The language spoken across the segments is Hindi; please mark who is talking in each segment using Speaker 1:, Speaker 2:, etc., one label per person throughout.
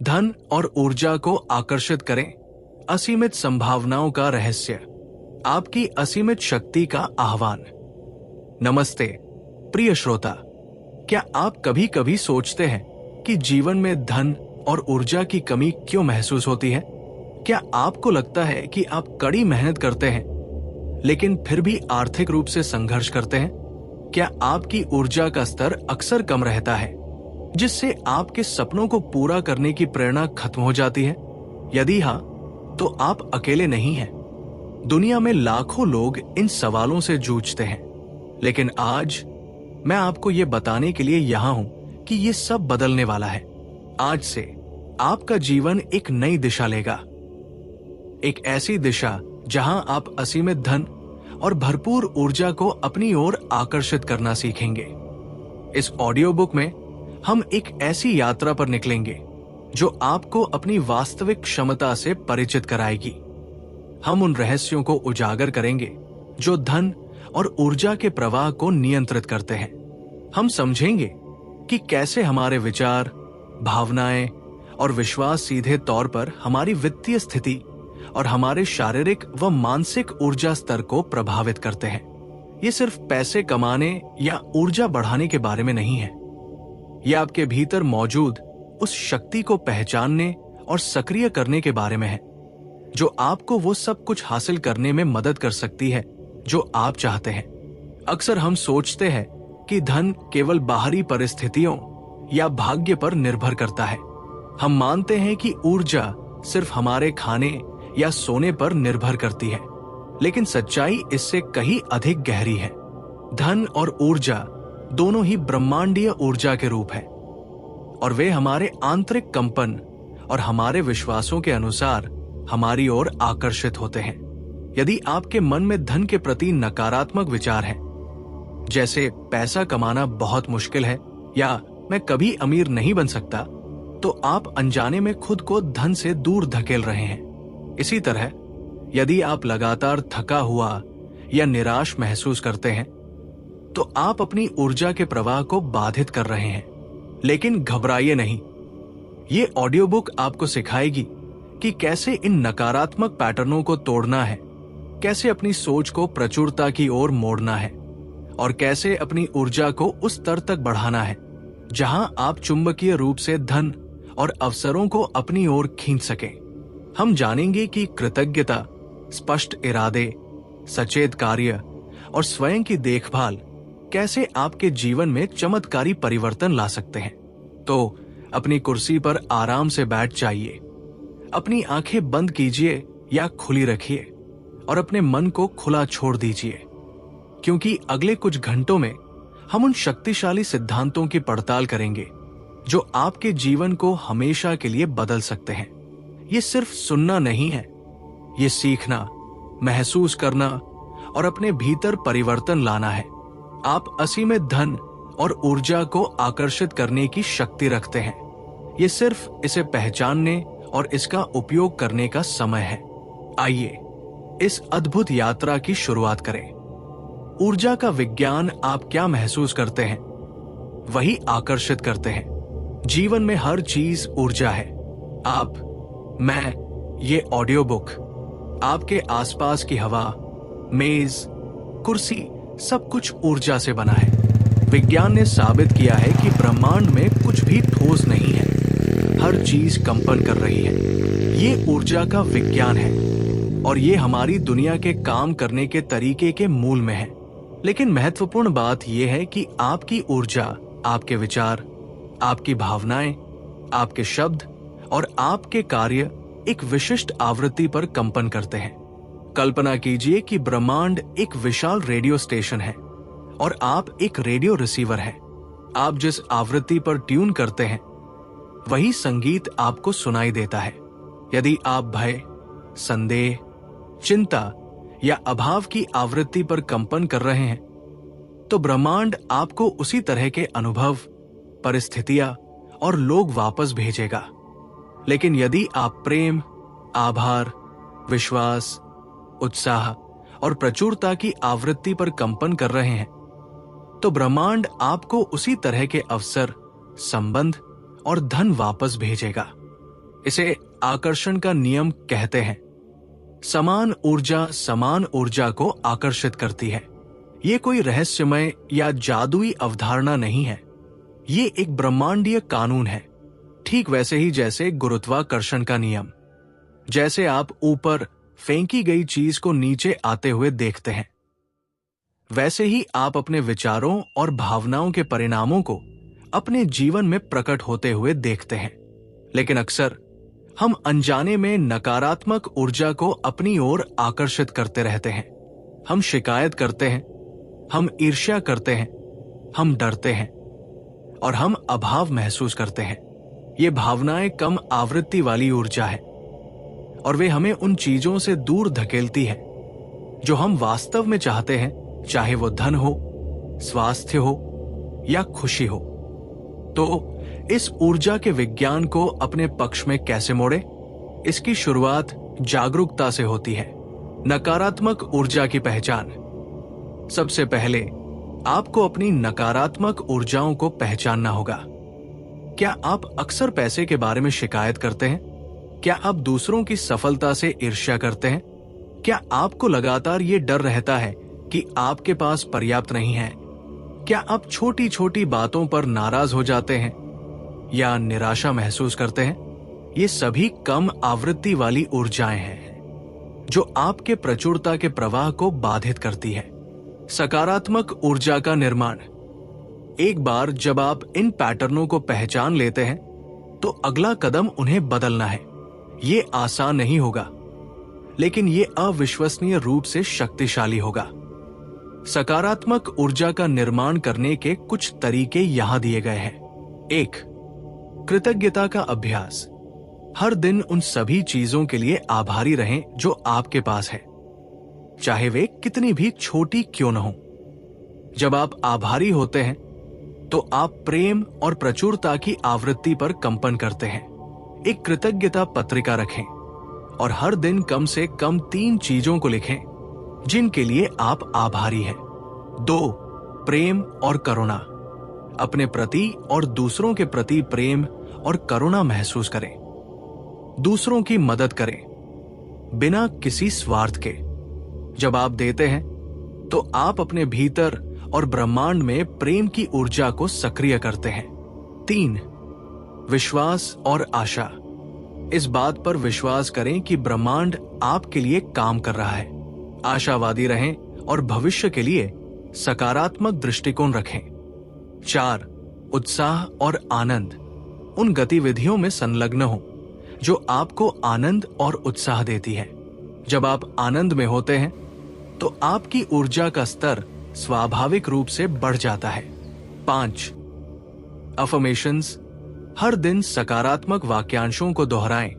Speaker 1: धन और ऊर्जा को आकर्षित करें, असीमित संभावनाओं का रहस्य, आपकी असीमित शक्ति का आह्वान। नमस्ते प्रिय श्रोता, क्या आप कभी कभी सोचते हैं कि जीवन में धन और ऊर्जा की कमी क्यों महसूस होती है? क्या आपको लगता है कि आप कड़ी मेहनत करते हैं लेकिन फिर भी आर्थिक रूप से संघर्ष करते हैं? क्या आपकी ऊर्जा का स्तर अक्सर कम रहता है, जिससे आपके सपनों को पूरा करने की प्रेरणा खत्म हो जाती है? यदि हाँ, तो आप अकेले नहीं हैं। दुनिया में लाखों लोग इन सवालों से जूझते हैं, लेकिन आज मैं आपको ये बताने के लिए यहां हूं कि ये सब बदलने वाला है। आज से आपका जीवन एक नई दिशा लेगा, एक ऐसी दिशा जहां आप असीमित धन और भरपूर ऊर्जा को अपनी ओर आकर्षित करना सीखेंगे। इस ऑडियो बुक में हम एक ऐसी यात्रा पर निकलेंगे जो आपको अपनी वास्तविक क्षमता से परिचित कराएगी। हम उन रहस्यों को उजागर करेंगे जो धन और ऊर्जा के प्रवाह को नियंत्रित करते हैं। हम समझेंगे कि कैसे हमारे विचार, भावनाएं और विश्वास सीधे तौर पर हमारी वित्तीय स्थिति और हमारे शारीरिक व मानसिक ऊर्जा स्तर को प्रभावित करते हैं। ये सिर्फ पैसे कमाने या ऊर्जा बढ़ाने के बारे में नहीं है। यह आपके भीतर मौजूद उस शक्ति को पहचानने और सक्रिय करने के बारे में है, जो आपको वो सब कुछ हासिल करने में मदद कर सकती है जो आप चाहते हैं। अक्सर हम सोचते हैं कि धन केवल बाहरी परिस्थितियों या भाग्य पर निर्भर करता है। हम मानते हैं कि ऊर्जा सिर्फ हमारे खाने या सोने पर निर्भर करती है, लेकिन सच्चाई इससे कहीं अधिक गहरी है। धन और ऊर्जा दोनों ही ब्रह्मांडीय ऊर्जा के रूप हैं, और वे हमारे आंतरिक कंपन और हमारे विश्वासों के अनुसार हमारी ओर आकर्षित होते हैं। यदि आपके मन में धन के प्रति नकारात्मक विचार हैं, जैसे पैसा कमाना बहुत मुश्किल है या मैं कभी अमीर नहीं बन सकता, तो आप अनजाने में खुद को धन से दूर धकेल रहे हैं। इसी तरह यदि आप लगातार थका हुआ या निराश महसूस करते हैं, तो आप अपनी ऊर्जा के प्रवाह को बाधित कर रहे हैं। लेकिन घबराइए नहीं, ये ऑडियो बुक आपको सिखाएगी कि कैसे इन नकारात्मक पैटर्नों को तोड़ना है, कैसे अपनी सोच को प्रचुरता की ओर मोड़ना है, और कैसे अपनी ऊर्जा को उस स्तर तक बढ़ाना है जहां आप चुंबकीय रूप से धन और अवसरों को अपनी ओर खींच सकें। हम जानेंगे कि कृतज्ञता, स्पष्ट इरादे, सचेत कार्य और स्वयं की देखभाल कैसे आपके जीवन में चमत्कारी परिवर्तन ला सकते हैं। तो अपनी कुर्सी पर आराम से बैठ जाइए, अपनी आंखें बंद कीजिए या खुली रखिए और अपने मन को खुला छोड़ दीजिए, क्योंकि अगले कुछ घंटों में हम उन शक्तिशाली सिद्धांतों की पड़ताल करेंगे जो आपके जीवन को हमेशा के लिए बदल सकते हैं। ये सिर्फ सुनना नहीं है, ये सीखना, महसूस करना और अपने भीतर परिवर्तन लाना है। आप असीमित धन और ऊर्जा को आकर्षित करने की शक्ति रखते हैं। ये सिर्फ इसे पहचानने और इसका उपयोग करने का समय है। आइए इस अद्भुत यात्रा की शुरुआत करें। ऊर्जा का विज्ञान आप क्या महसूस करते हैं, वही आकर्षित करते हैं। जीवन में हर चीज ऊर्जा है। आप, मैं, ये ऑडियो बुक, आपके आसपास की हवा, मेज, कुर्सी, सब कुछ ऊर्जा से बना है। विज्ञान ने साबित किया है कि ब्रह्मांड में कुछ भी ठोस नहीं है, हर चीज कंपन कर रही है। ये ऊर्जा का विज्ञान है और ये हमारी दुनिया के काम करने के तरीके के मूल में है। लेकिन महत्वपूर्ण बात यह है कि आपकी ऊर्जा, आपके विचार, आपकी भावनाएं, आपके शब्द और आपके कार्य एक विशिष्ट आवृत्ति पर कंपन करते हैं। कल्पना कीजिए कि ब्रह्मांड एक विशाल रेडियो स्टेशन है और आप एक रेडियो रिसीवर हैं। आप जिस आवृत्ति पर ट्यून करते हैं, वही संगीत आपको सुनाई देता है। यदि आप भय, संदेह, चिंता या अभाव की आवृत्ति पर कंपन कर रहे हैं, तो ब्रह्मांड आपको उसी तरह के अनुभव, परिस्थितियां और लोग वापस भेजेगा। लेकिन यदि आप प्रेम, आभार, विश्वास, उत्साह और प्रचुरता की आवृत्ति पर कंपन कर रहे हैं, तो ब्रह्मांड आपको उसी तरह के अवसर, संबंध और धन वापस भेजेगा। इसे आकर्षण का नियम कहते हैं। समान ऊर्जा को आकर्षित करती है। ये कोई रहस्यमय या जादुई अवधारणा नहीं है, ये एक ब्रह्मांडीय कानून है। ठीक वैसे ही जैसे गुरुत्वाकर्षण का नियम, जैसे आप ऊपर फेंकी गई चीज को नीचे आते हुए देखते हैं, वैसे ही आप अपने विचारों और भावनाओं के परिणामों को अपने जीवन में प्रकट होते हुए देखते हैं। लेकिन अक्सर हम अनजाने में नकारात्मक ऊर्जा को अपनी ओर आकर्षित करते रहते हैं। हम शिकायत करते हैं, हम ईर्ष्या करते हैं, हम डरते हैं और हम अभाव महसूस करते हैं। ये भावनाएं कम आवृत्ति वाली ऊर्जा है और वे हमें उन चीजों से दूर धकेलती है जो हम वास्तव में चाहते हैं, चाहे वो धन हो, स्वास्थ्य हो या खुशी हो। तो इस ऊर्जा के विज्ञान को अपने पक्ष में कैसे मोड़े? इसकी शुरुआत जागरूकता से होती है। नकारात्मक ऊर्जा की पहचान। सबसे पहले आपको अपनी नकारात्मक ऊर्जाओं को पहचानना होगा। क्या आप अक्सर पैसे के बारे में शिकायत करते हैं? क्या आप दूसरों की सफलता से ईर्ष्या करते हैं? क्या आपको लगातार ये डर रहता है कि आपके पास पर्याप्त नहीं है? क्या आप छोटी छोटी बातों पर नाराज हो जाते हैं या निराशा महसूस करते हैं? ये सभी कम आवृत्ति वाली ऊर्जाएं हैं जो आपके प्रचुरता के प्रवाह को बाधित करती है। सकारात्मक ऊर्जा का निर्माण। एक बार जब आप इन पैटर्नों को पहचान लेते हैं तो अगला कदम उन्हें बदलना है। ये आसान नहीं होगा, लेकिन ये अविश्वसनीय रूप से शक्तिशाली होगा। सकारात्मक ऊर्जा का निर्माण करने के कुछ तरीके यहां दिए गए हैं। 1. कृतज्ञता का अभ्यास। हर दिन उन सभी चीजों के लिए आभारी रहें जो आपके पास है, चाहे वे कितनी भी छोटी क्यों न हो। जब आप आभारी होते हैं तो आप प्रेम और प्रचुरता की आवृत्ति पर कंपन करते हैं। एक कृतज्ञता पत्रिका रखें और हर दिन कम से कम 3 चीजों को लिखें जिनके लिए आप आभारी हैं। 2. प्रेम और करुणा। अपने प्रति और दूसरों के प्रति प्रेम और करुणा महसूस करें। दूसरों की मदद करें बिना किसी स्वार्थ के। जब आप देते हैं तो आप अपने भीतर और ब्रह्मांड में प्रेम की ऊर्जा को सक्रिय करते हैं। 3. विश्वास और आशा। इस बात पर विश्वास करें कि ब्रह्मांड आपके लिए काम कर रहा है। आशावादी रहें और भविष्य के लिए सकारात्मक दृष्टिकोण रखें। 4. उत्साह और आनंद। उन गतिविधियों में संलग्न हो जो आपको आनंद और उत्साह देती है। जब आप आनंद में होते हैं तो आपकी ऊर्जा का स्तर स्वाभाविक रूप से बढ़ जाता है। 5. अफर्मेशंस। हर दिन सकारात्मक वाक्यांशों को दोहराएं,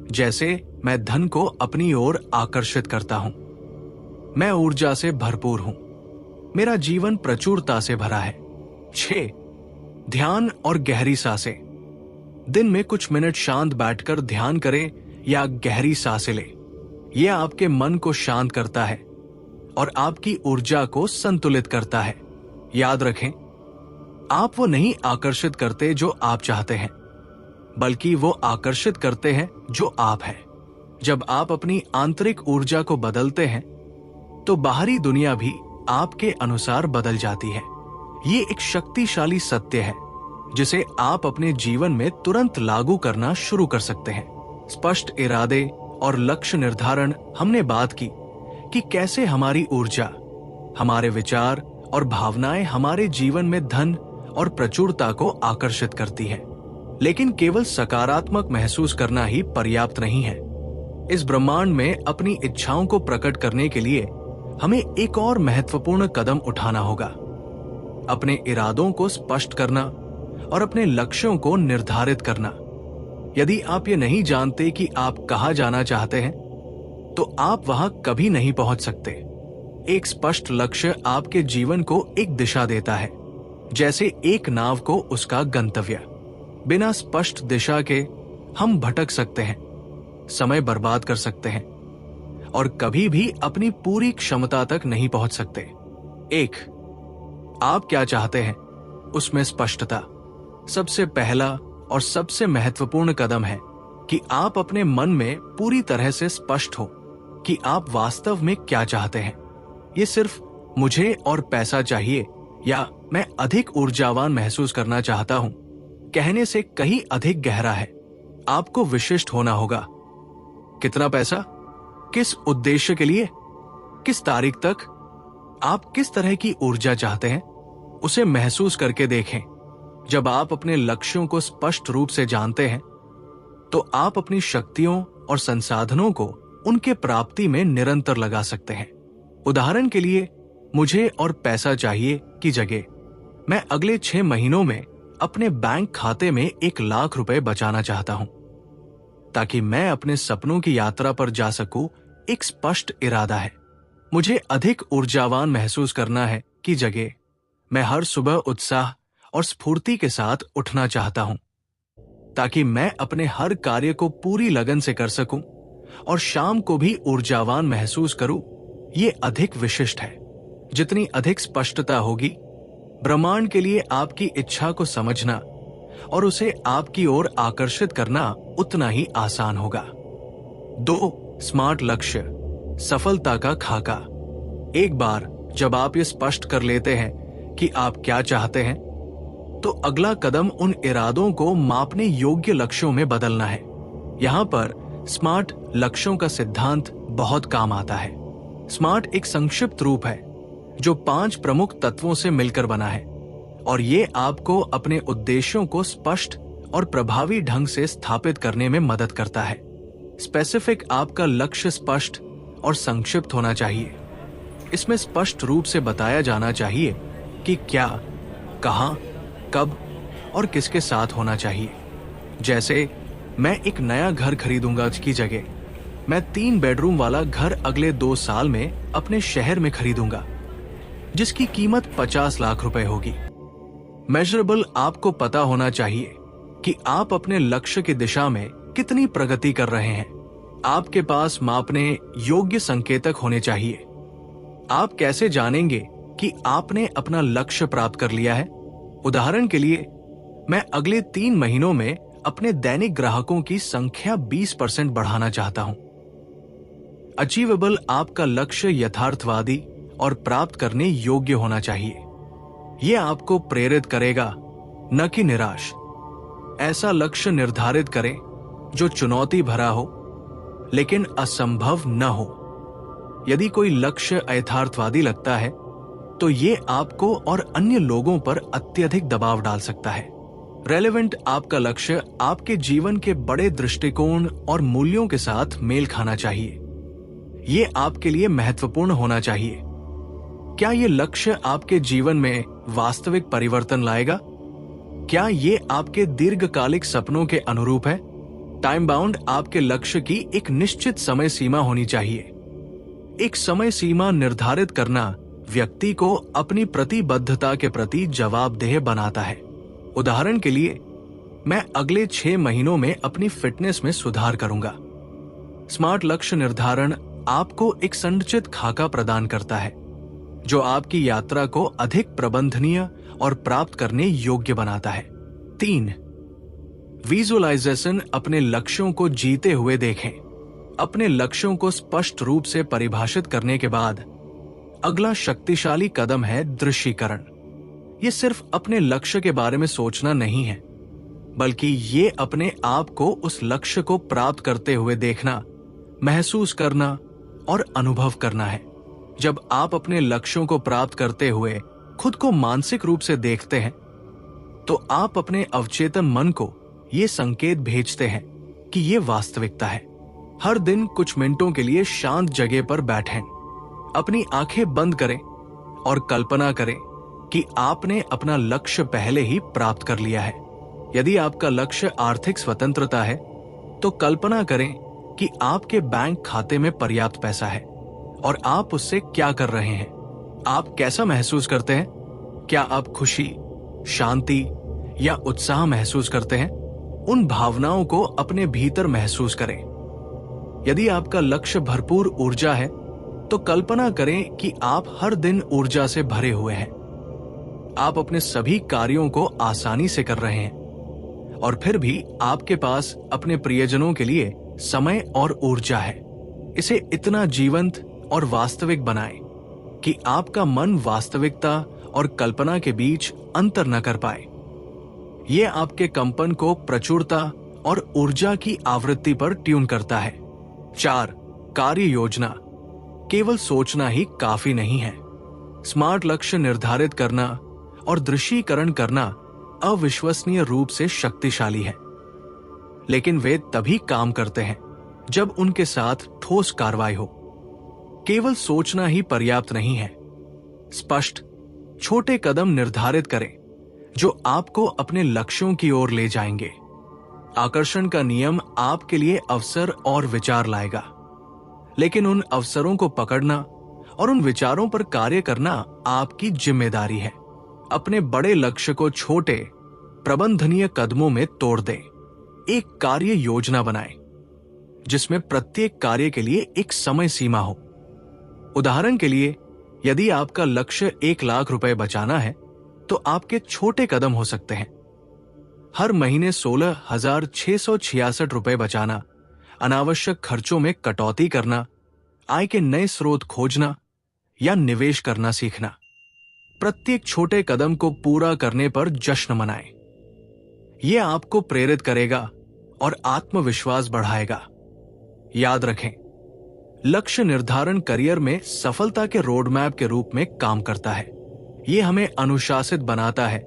Speaker 1: जैसे मैं धन को अपनी ओर आकर्षित करता हूं, मैं ऊर्जा से भरपूर हूं, मेरा जीवन प्रचुरता से भरा है। 6. ध्यान और गहरी सांसें। दिन में कुछ मिनट शांत बैठकर ध्यान करें या गहरी सांसें लें। यह आपके मन को शांत करता है और आपकी ऊर्जा को संतुलित करता है। याद रखें, आप वो नहीं आकर्षित करते जो आप चाहते हैं, बल्कि वो आकर्षित करते हैं जो आप हैं। जब आप अपनी आंतरिक ऊर्जा को बदलते हैं तो बाहरी दुनिया भी आपके अनुसार बदल जाती है। ये एक शक्तिशाली सत्य है जिसे आप अपने जीवन में तुरंत लागू करना शुरू कर सकते हैं। स्पष्ट इरादे और लक्ष्य निर्धारण। हमने बात की कि कैसे हमारी ऊर्जा, हमारे विचार और भावनाएं हमारे जीवन में धन और प्रचुरता को आकर्षित करती है। लेकिन केवल सकारात्मक महसूस करना ही पर्याप्त नहीं है। इस ब्रह्मांड में अपनी इच्छाओं को प्रकट करने के लिए हमें एक और महत्वपूर्ण कदम उठाना होगा। अपने इरादों को स्पष्ट करना और अपने लक्ष्यों को निर्धारित करना। यदि आप ये नहीं जानते कि आप कहां जाना चाहते हैं, तो आप वहां कभी नहीं पहुंच सकते। एक स्पष्ट लक्ष्य आपके जीवन को एक दिशा देता है, जैसे एक नाव को उसका गंतव्य। बिना स्पष्ट दिशा के हम भटक सकते हैं, समय बर्बाद कर सकते हैं और कभी भी अपनी पूरी क्षमता तक नहीं पहुंच सकते। 1. आप क्या चाहते हैं, उसमें स्पष्टता। सबसे पहला और सबसे महत्वपूर्ण कदम है कि आप अपने मन में पूरी तरह से स्पष्ट हो कि आप वास्तव में क्या चाहते हैं। ये सिर्फ मुझे और पैसा चाहिए या मैं अधिक ऊर्जावान महसूस करना चाहता हूं कहने से कहीं अधिक गहरा है। आपको विशिष्ट होना होगा। कितना पैसा, किस उद्देश्य के लिए, किस तारीख तक, आप किस तरह की ऊर्जा चाहते हैं, उसे महसूस करके देखें। जब आप अपने लक्ष्यों को स्पष्ट रूप से जानते हैं तो आप अपनी शक्तियों और संसाधनों को उनके प्राप्ति में निरंतर लगा सकते हैं। उदाहरण के लिए, मुझे और पैसा चाहिए की जगह मैं अगले 6 महीनों में अपने बैंक खाते में 1 लाख रुपए बचाना चाहता हूं ताकि मैं अपने सपनों की यात्रा पर जा सकूं। एक स्पष्ट इरादा है। मुझे अधिक ऊर्जावान महसूस करना है की जगह मैं हर सुबह उत्साह और स्फूर्ति के साथ उठना चाहता हूं ताकि मैं अपने हर कार्य को पूरी लगन से कर सकूं और शाम को भी ऊर्जावान महसूस करूं। ये अधिक विशिष्ट है। जितनी अधिक स्पष्टता होगी, ब्रह्मांड के लिए आपकी इच्छा को समझना और उसे आपकी ओर आकर्षित करना उतना ही आसान होगा। 2 स्मार्ट लक्ष्य, सफलता का खाका। एक बार जब आप ये स्पष्ट कर लेते हैं कि आप क्या चाहते हैं, तो अगला कदम उन इरादों को मापने योग्य लक्ष्यों में बदलना है। यहां पर स्मार्ट लक्ष्यों का सिद्धांत बहुत काम आता है। स्मार्ट एक संक्षिप्त रूप है जो 5 प्रमुख तत्वों से मिलकर बना है और ये आपको अपने उद्देश्यों को स्पष्ट और प्रभावी ढंग से स्थापित करने में मदद करता है। स्पेसिफिक, आपका लक्ष्य स्पष्ट और संक्षिप्त होना चाहिए। इसमें स्पष्ट रूप से बताया जाना चाहिए कि क्या, कहां, कब और किसके साथ होना चाहिए। जैसे, मैं एक नया घर खरीदूंगा की जगह मैं 3 बेडरूम वाला घर अगले 2 साल में अपने शहर में खरीदूंगा जिसकी कीमत 50 लाख रुपए होगी। मेजरेबल, आपको पता होना चाहिए कि आप अपने लक्ष्य की दिशा में कितनी प्रगति कर रहे हैं। आपके पास मापने योग्य संकेतक होने चाहिए। आप कैसे जानेंगे कि आपने अपना लक्ष्य प्राप्त कर लिया है? उदाहरण के लिए, मैं अगले 3 महीनों में अपने दैनिक ग्राहकों की संख्या 20% बढ़ाना चाहता हूं। अचीवेबल, आपका लक्ष्य यथार्थवादी और प्राप्त करने योग्य होना चाहिए। यह आपको प्रेरित करेगा, न कि निराश। ऐसा लक्ष्य निर्धारित करें जो चुनौती भरा हो लेकिन असंभव न हो। यदि कोई लक्ष्य यथार्थवादी लगता है तो ये आपको और अन्य लोगों पर अत्यधिक दबाव डाल सकता है। रेलेवेंट, आपका लक्ष्य आपके जीवन के बड़े दृष्टिकोण और मूल्यों के साथ मेल खाना चाहिए। ये आपके लिए महत्वपूर्ण होना चाहिए। क्या ये लक्ष्य आपके जीवन में वास्तविक परिवर्तन लाएगा? क्या ये आपके दीर्घकालिक सपनों के अनुरूप है? टाइम बाउंड, आपके लक्ष्य की एक निश्चित समय सीमा होनी चाहिए। एक समय सीमा निर्धारित करना व्यक्ति को अपनी प्रतिबद्धता के प्रति जवाबदेह बनाता है। उदाहरण के लिए, मैं अगले 6 महीनों में अपनी फिटनेस में सुधार करूंगा। स्मार्ट लक्ष्य निर्धारण आपको एक संरचित खाका प्रदान करता है जो आपकी यात्रा को अधिक प्रबंधनीय और प्राप्त करने योग्य बनाता है। 3 विजुअलाइजेशन, अपने लक्ष्यों को जीते हुए देखें। अपने लक्ष्यों को स्पष्ट रूप से परिभाषित करने के बाद अगला शक्तिशाली कदम है दृश्यीकरण। ये सिर्फ अपने लक्ष्य के बारे में सोचना नहीं है, बल्कि ये अपने आप को उस लक्ष्य को प्राप्त करते हुए देखना, महसूस करना और अनुभव करना है। जब आप अपने लक्ष्यों को प्राप्त करते हुए खुद को मानसिक रूप से देखते हैं, तो आप अपने अवचेतन मन को ये संकेत भेजते हैं कि ये वास्तविकता है। हर दिन कुछ मिनटों के लिए शांत जगह पर बैठें, अपनी आंखें बंद करें और कल्पना करें कि आपने अपना लक्ष्य पहले ही प्राप्त कर लिया है। यदि आपका लक्ष्य आर्थिक स्वतंत्रता है, तो कल्पना करें कि आपके बैंक खाते में पर्याप्त पैसा है और आप उससे क्या कर रहे हैं। आप कैसा महसूस करते हैं? क्या आप खुशी, शांति या उत्साह महसूस करते हैं? उन भावनाओं को अपने भीतर महसूस करें। यदि आपका लक्ष्य भरपूर ऊर्जा है, तो कल्पना करें कि आप हर दिन ऊर्जा से भरे हुए हैं। आप अपने सभी कार्यों को आसानी से कर रहे हैं। और फिर भी आपके पास अपने प्रियजनों के लिए समय और ऊर्जा है। इसे इतना जीवंत और वास्तविक बनाएं कि आपका मन वास्तविकता और कल्पना के बीच अंतर न कर पाए। यह आपके कंपन को प्रचुरता और ऊर्जा की आवृत्ति पर ट्यून करता है। 4. कार्य योजना। केवल सोचना ही काफी नहीं है। स्मार्ट लक्ष्य निर्धारित करना और दृश्यीकरण करना अविश्वसनीय रूप से शक्तिशाली है, लेकिन वे तभी काम करते हैं जब उनके साथ ठोस कार्रवाई हो। केवल सोचना ही पर्याप्त नहीं है। स्पष्ट, छोटे कदम निर्धारित करें जो आपको अपने लक्ष्यों की ओर ले जाएंगे। आकर्षण का नियम आपके लिए अवसर और विचार लाएगा, लेकिन उन अवसरों को पकड़ना और उन विचारों पर कार्य करना आपकी जिम्मेदारी है। अपने बड़े लक्ष्य को छोटे, प्रबंधनीय कदमों में तोड़ दें। एक कार्य योजना बनाएं, जिसमें प्रत्येक कार्य के लिए एक समय सीमा हो। उदाहरण के लिए, यदि आपका लक्ष्य 1 लाख रुपए बचाना है, तो आपके छोटे कदम हो सकते हैं: हर महीने 16,666 रुपए बचाना, अनावश्यक खर्चों में कटौती करना, आय के नए स्रोत खोजना या निवेश करना सीखना। प्रत्येक छोटे कदम को पूरा करने पर जश्न मनाएं। यह आपको प्रेरित करेगा और आत्मविश्वास बढ़ाएगा। याद रखें, लक्ष्य निर्धारण करियर में सफलता के रोडमैप के रूप में काम करता है। यह हमें अनुशासित बनाता है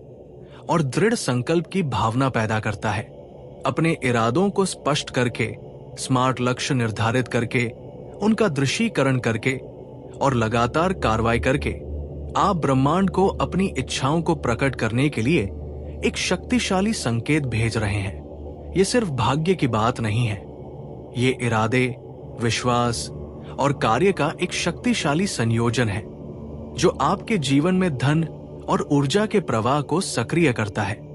Speaker 1: और दृढ़ संकल्प की भावना पैदा करता है। अपने इरादों को स्पष्ट करके, स्मार्ट लक्ष्य निर्धारित करके, उनका दृश्यीकरण करके और लगातार कार्रवाई करके आप ब्रह्मांड को अपनी इच्छाओं को प्रकट करने के लिए एक शक्तिशाली संकेत भेज रहे हैं। ये सिर्फ भाग्य की बात नहीं है, ये इरादे, विश्वास और कार्य का एक शक्तिशाली संयोजन है जो आपके जीवन में धन और ऊर्जा के प्रवाह को सक्रिय करता है।